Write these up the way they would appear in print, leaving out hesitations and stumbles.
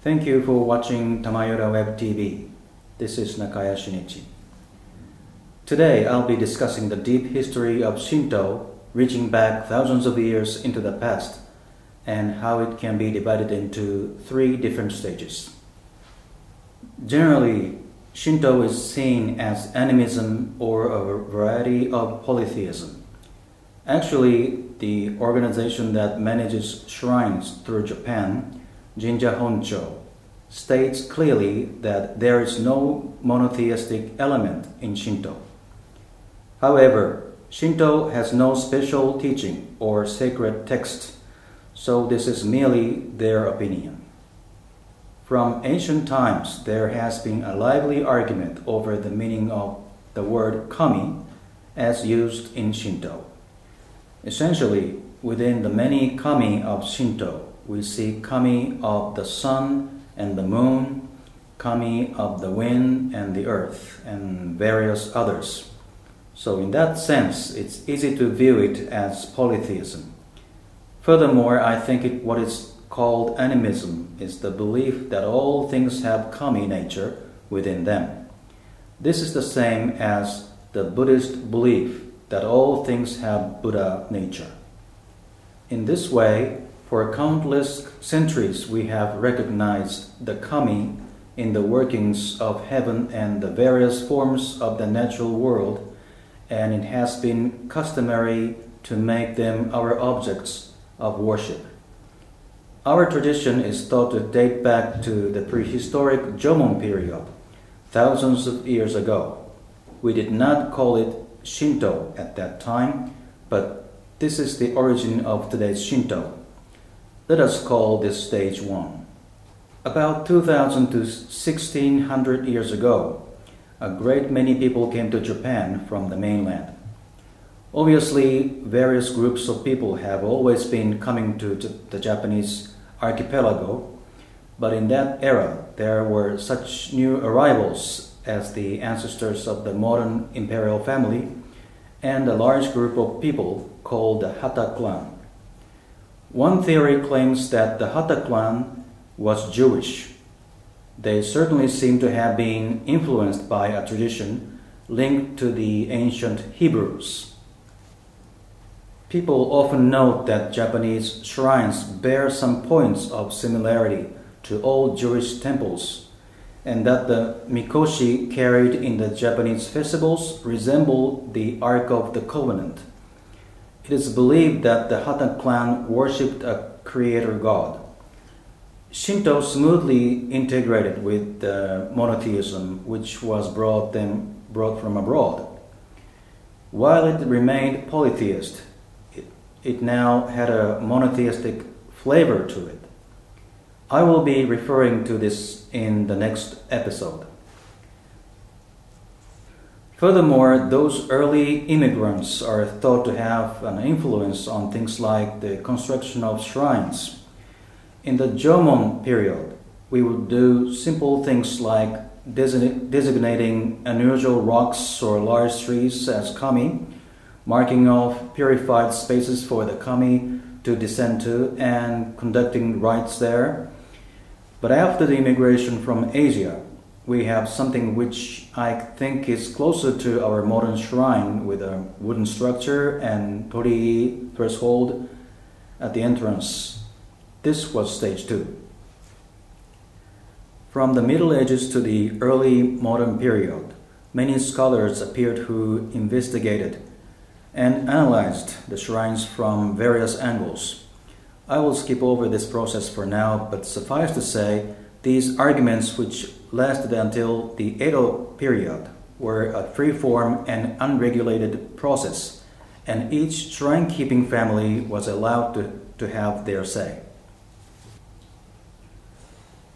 Thank you for watching Tamayora Web TV. This is Nakaya Shinichi. Today I'll be discussing the deep history of Shinto, reaching back thousands of years into the past, and how it can be divided into three different stages. Generally, Shinto is seen as animism or a variety of polytheism. Actually, the organization that manages shrines through Japan, Jinja Honcho, states clearly that there is no monotheistic element in Shinto. However, Shinto has no special teaching or sacred text, so this is merely their opinion. From ancient times, there has been a lively argument over the meaning of the word kami as used in Shinto. Essentially, within the many kami of Shinto, we see kami of the sun and the moon, kami of the wind and the earth, and various others. So in that sense, it's easy to view it as polytheism. Furthermore, I think what is called animism is the belief that all things have kami nature within them. This is the same as the Buddhist belief that all things have Buddha nature. In this way, for countless centuries we have recognized the kami in the workings of heaven and the various forms of the natural world, and it has been customary to make them our objects of worship. Our tradition is thought to date back to the prehistoric Jomon period, thousands of years ago. We did not call it Shinto at that time, but this is the origin of today's Shinto. Let us call this stage 1. About 2000 to 1600 years ago, a great many people came to Japan from the mainland. Obviously, various groups of people have always been coming to the Japanese archipelago, but in that era there were such new arrivals as the ancestors of the modern imperial family and a large group of people called the Hata clan. One theory claims that the Hata clan was Jewish. They certainly seem to have been influenced by a tradition linked to the ancient Hebrews. People often note that Japanese shrines bear some points of similarity to old Jewish temples, and that the mikoshi carried in the Japanese festivals resemble the Ark of the Covenant. It is believed that the Hata clan worshipped a creator god. Shinto smoothly integrated with monotheism, which was brought from abroad. While it remained polytheist, it now had a monotheistic flavor to it. I will be referring to this in the next episode. Furthermore, those early immigrants are thought to have an influence on things like the construction of shrines. In the Jomon period, we would do simple things like designating unusual rocks or large trees as kami, marking off purified spaces for the kami to descend to, and conducting rites there. But after the immigration from Asia, we have something which I think is closer to our modern shrine, with a wooden structure and torii threshold at the entrance. This was stage 2. From the Middle Ages to the early modern period, many scholars appeared who investigated and analyzed the shrines from various angles. I will skip over this process for now, but suffice to say, these arguments, which lasted until the Edo period, were a free-form and unregulated process, and each shrine-keeping family was allowed to have their say.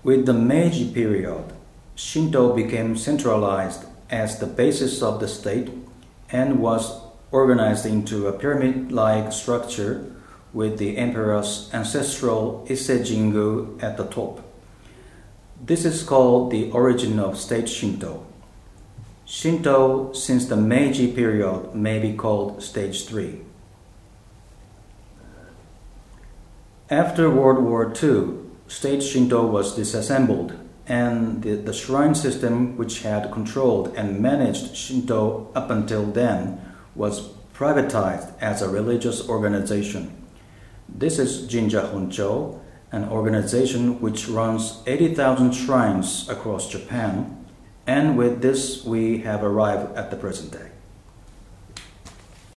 With the Meiji period, Shinto became centralized as the basis of the state and was organized into a pyramid-like structure with the emperor's ancestral Ise Jingu at the top. This is called the origin of state Shinto. Shinto, since the Meiji period, may be called stage 3. After World War II, state Shinto was disassembled, and the shrine system, which had controlled and managed Shinto up until then, was privatized as a religious organization. This is Jinja Honcho, an organization which runs 80,000 shrines across Japan, and with this we have arrived at the present day.